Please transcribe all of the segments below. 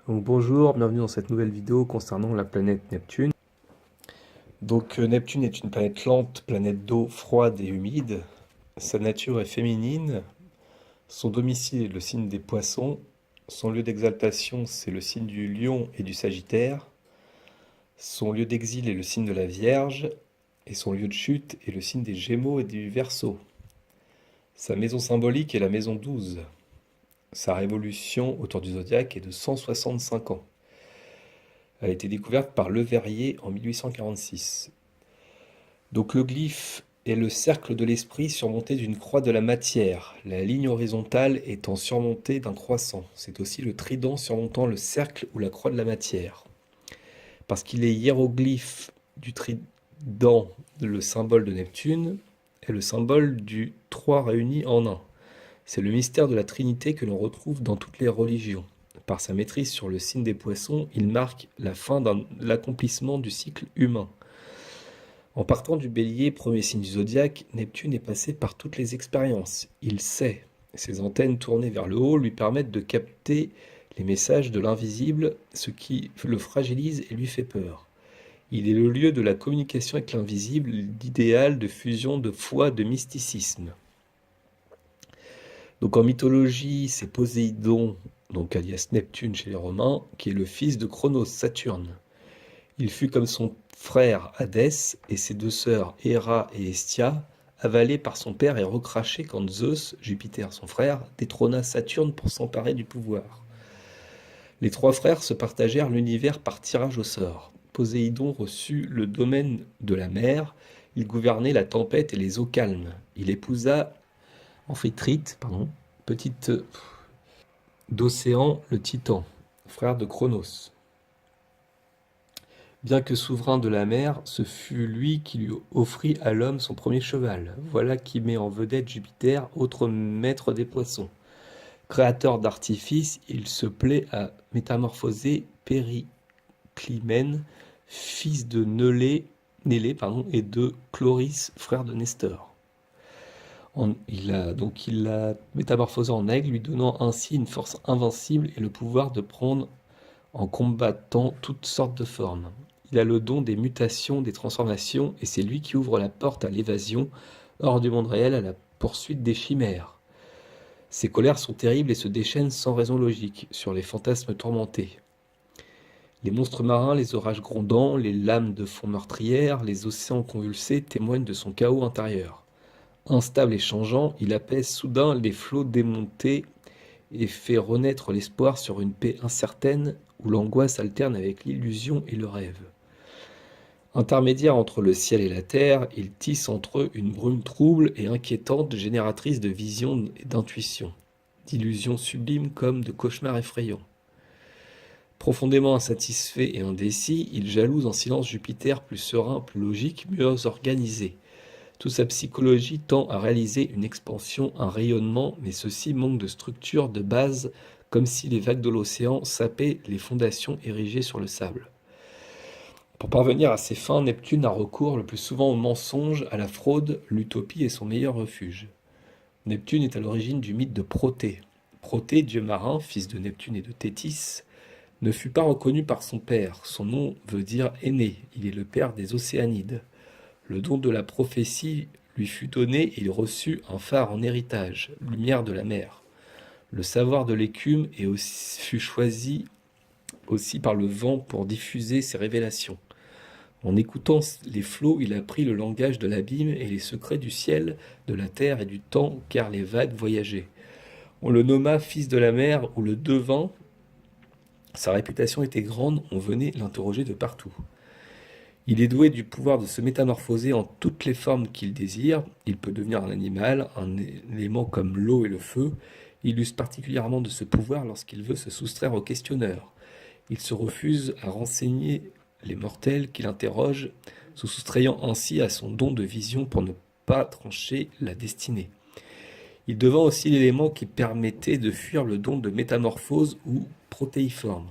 Donc bonjour, bienvenue dans cette nouvelle vidéo concernant la planète Neptune. Neptune est une planète lente, planète d'eau froide et humide. Sa nature est féminine. Son domicile est le signe des Poissons. Son lieu d'exaltation, c'est le signe du Lion et du Sagittaire. Son lieu d'exil est le signe de la Vierge. Et son lieu de chute est le signe des Gémeaux et du Verseau. Sa maison symbolique est la maison 12. Sa révolution autour du zodiaque est de 165 ans. Elle a été découverte par Le Verrier en 1846. Donc le glyphe est le cercle de l'esprit surmonté d'une croix de la matière, la ligne horizontale étant surmontée d'un croissant. C'est aussi le trident surmontant le cercle ou la croix de la matière. Parce qu'il est hiéroglyphe du trident, le symbole de Neptune, est le symbole du 3 réuni en un. C'est le mystère de la Trinité que l'on retrouve dans toutes les religions. Par sa maîtrise sur le signe des Poissons, il marque la fin de l'accomplissement du cycle humain. En partant du Bélier, premier signe du zodiaque, Neptune est passé par toutes les expériences. Il sait. Ses antennes tournées vers le haut lui permettent de capter les messages de l'invisible, ce qui le fragilise et lui fait peur. Il est le lieu de la communication avec l'invisible, d'idéal, de fusion, de foi, de mysticisme. Donc en mythologie, c'est Poséidon, donc alias Neptune chez les Romains, qui est le fils de Cronos, Saturne. Il fut comme son frère Hadès et ses deux sœurs Héra et Hestia, avalés par son père et recrachés quand Zeus, Jupiter son frère, détrôna Saturne pour s'emparer du pouvoir. Les trois frères se partagèrent l'univers par tirage au sort. Poséidon reçut le domaine de la mer, il gouvernait la tempête et les eaux calmes. Il épousa Amphitrite, petite d'Océan le Titan, frère de Cronos. Bien que souverain de la mer, ce fut lui qui lui offrit à l'homme son premier cheval. Voilà qui met en vedette Jupiter, autre maître des poissons. Créateur d'artifices, il se plaît à métamorphoser Périclymène, fils de Nélée et de Chloris, frère de Nestor. Il l'a métamorphosé en aigle, lui donnant ainsi une force invincible et le pouvoir de prendre en combattant toutes sortes de formes. Il a le don des mutations, des transformations, et c'est lui qui ouvre la porte à l'évasion, hors du monde réel, à la poursuite des chimères. Ses colères sont terribles et se déchaînent sans raison logique, sur les fantasmes tourmentés. Les monstres marins, les orages grondants, les lames de fond meurtrières, les océans convulsés témoignent de son chaos intérieur. Instable et changeant, il apaise soudain les flots démontés et fait renaître l'espoir sur une paix incertaine où l'angoisse alterne avec l'illusion et le rêve. Intermédiaire entre le ciel et la terre, il tisse entre eux une brume trouble et inquiétante, génératrice de visions et d'intuitions, d'illusions sublimes comme de cauchemars effrayants. Profondément insatisfait et indécis, il jalouse en silence Jupiter plus serein, plus logique, mieux organisé. Toute sa psychologie tend à réaliser une expansion, un rayonnement, mais ceci manque de structure, de base, comme si les vagues de l'océan sapaient les fondations érigées sur le sable. Pour parvenir à ses fins, Neptune a recours le plus souvent au mensonge, à la fraude, l'utopie est son meilleur refuge. Neptune est à l'origine du mythe de Protée. Protée, dieu marin, fils de Neptune et de Thétis, ne fut pas reconnu par son père. Son nom veut dire aîné, il est le père des Océanides. Le don de la prophétie lui fut donné et il reçut un phare en héritage, lumière de la mer. Le savoir de l'écume fut choisi aussi par le vent pour diffuser ses révélations. En écoutant les flots, il apprit le langage de l'abîme et les secrets du ciel, de la terre et du temps, car les vagues voyageaient. On le nomma fils de la mer ou le devin. Sa réputation était grande, on venait l'interroger de partout. Il est doué du pouvoir de se métamorphoser en toutes les formes qu'il désire. Il peut devenir un animal, un élément comme l'eau et le feu. Il use particulièrement de ce pouvoir lorsqu'il veut se soustraire au questionneur. Il se refuse à renseigner les mortels qu'il interroge, se soustrayant ainsi à son don de vision pour ne pas trancher la destinée. Il devint aussi l'élément qui permettait de fuir le don de métamorphose ou protéiforme.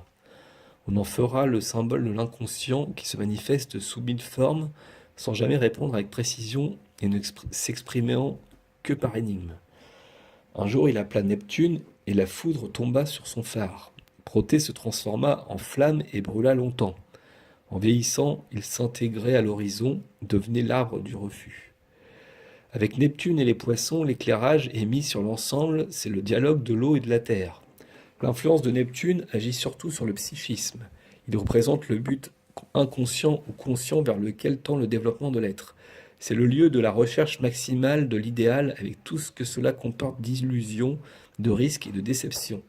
On en fera le symbole de l'inconscient qui se manifeste sous mille formes, sans jamais répondre avec précision et ne s'exprimant que par énigme. Un jour, il appela Neptune et la foudre tomba sur son phare. Protée se transforma en flamme et brûla longtemps. En vieillissant, il s'intégrait à l'horizon, devenait l'arbre du refus. Avec Neptune et les poissons, l'éclairage émis sur l'ensemble, c'est le dialogue de l'eau et de la terre. L'influence de Neptune agit surtout sur le psychisme. Il représente le but inconscient ou conscient vers lequel tend le développement de l'être. C'est le lieu de la recherche maximale de l'idéal avec tout ce que cela comporte d'illusions, de risques et de déceptions.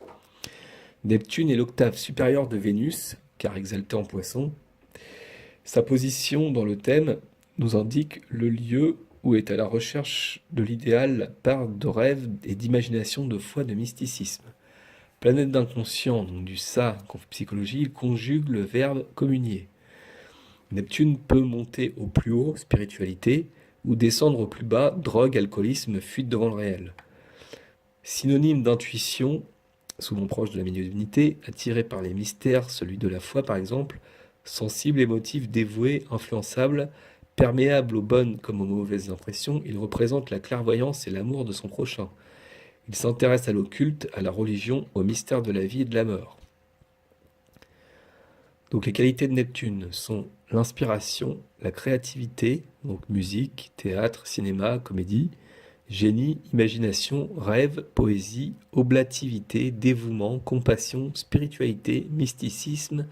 Neptune est l'octave supérieure de Vénus, car exalté en poisson. Sa position dans le thème nous indique le lieu où est à la recherche de l'idéal la part de rêve et d'imagination, de foi, de mysticisme. Planète d'inconscient, donc du ça en psychologie, il conjugue le verbe communier. Neptune peut monter au plus haut, spiritualité, ou descendre au plus bas, drogue, alcoolisme, fuite devant le réel. Synonyme d'intuition, souvent proche de la médiumnité, attiré par les mystères, celui de la foi par exemple, sensible, émotif, dévoué, influençable, perméable aux bonnes comme aux mauvaises impressions, il représente la clairvoyance et l'amour de son prochain. Il s'intéresse à l'occulte, à la religion, aux mystères de la vie et de la mort. Donc les qualités de Neptune sont l'inspiration, la créativité, donc musique, théâtre, cinéma, comédie, génie, imagination, rêve, poésie, oblativité, dévouement, compassion, spiritualité, mysticisme,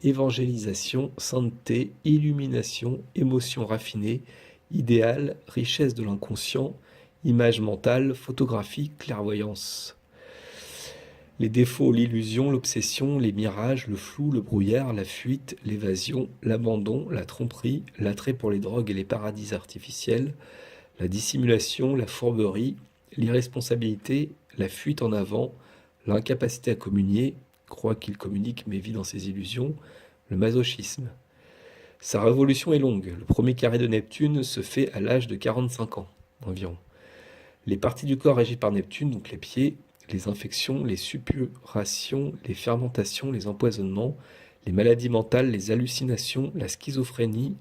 évangélisation, sainteté, illumination, émotion raffinée, idéal, richesse de l'inconscient, image mentale, photographie, clairvoyance. Les défauts, l'illusion, l'obsession, les mirages, le flou, le brouillard, la fuite, l'évasion, l'abandon, la tromperie, l'attrait pour les drogues et les paradis artificiels, la dissimulation, la fourberie, l'irresponsabilité, la fuite en avant, l'incapacité à communier, croit qu'il communique mais vit dans ses illusions, le masochisme. Sa révolution est longue. Le premier carré de Neptune se fait à l'âge de 45 ans environ. Les parties du corps régies par Neptune, donc les pieds, les infections, les suppurations, les fermentations, les empoisonnements, les maladies mentales, les hallucinations, la schizophrénie,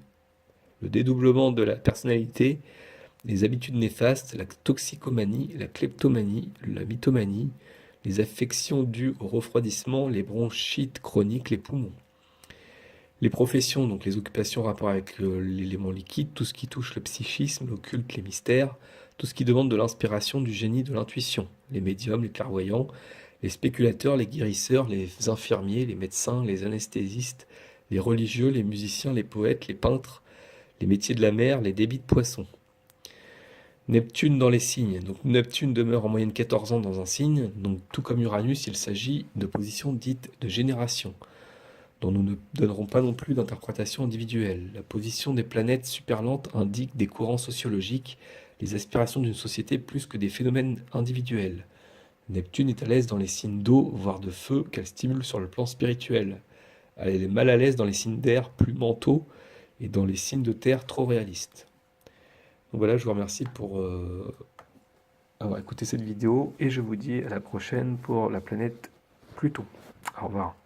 le dédoublement de la personnalité, les habitudes néfastes, la toxicomanie, la kleptomanie, la mythomanie, les affections dues au refroidissement, les bronchites chroniques, les poumons. Les professions, donc les occupations en rapport avec l'élément liquide, tout ce qui touche le psychisme, l'occulte, les mystères, tout ce qui demande de l'inspiration, du génie, de l'intuition, les médiums, les clairvoyants, les spéculateurs, les guérisseurs, les infirmiers, les médecins, les anesthésistes, les religieux, les musiciens, les poètes, les peintres, les métiers de la mer, les débits de poissons. Neptune dans les signes. Donc Neptune demeure en moyenne 14 ans dans un signe, donc tout comme Uranus, il s'agit de positions dites de génération, dont nous ne donnerons pas non plus d'interprétation individuelle. La position des planètes superlentes indique des courants sociologiques, les aspirations d'une société plus que des phénomènes individuels. Neptune est à l'aise dans les signes d'eau, voire de feu, qu'elle stimule sur le plan spirituel. Elle est mal à l'aise dans les signes d'air, plus mentaux, et dans les signes de terre, trop réalistes. Donc voilà, je vous remercie pour avoir écouté cette vidéo, et je vous dis à la prochaine pour la planète Pluton. Au revoir.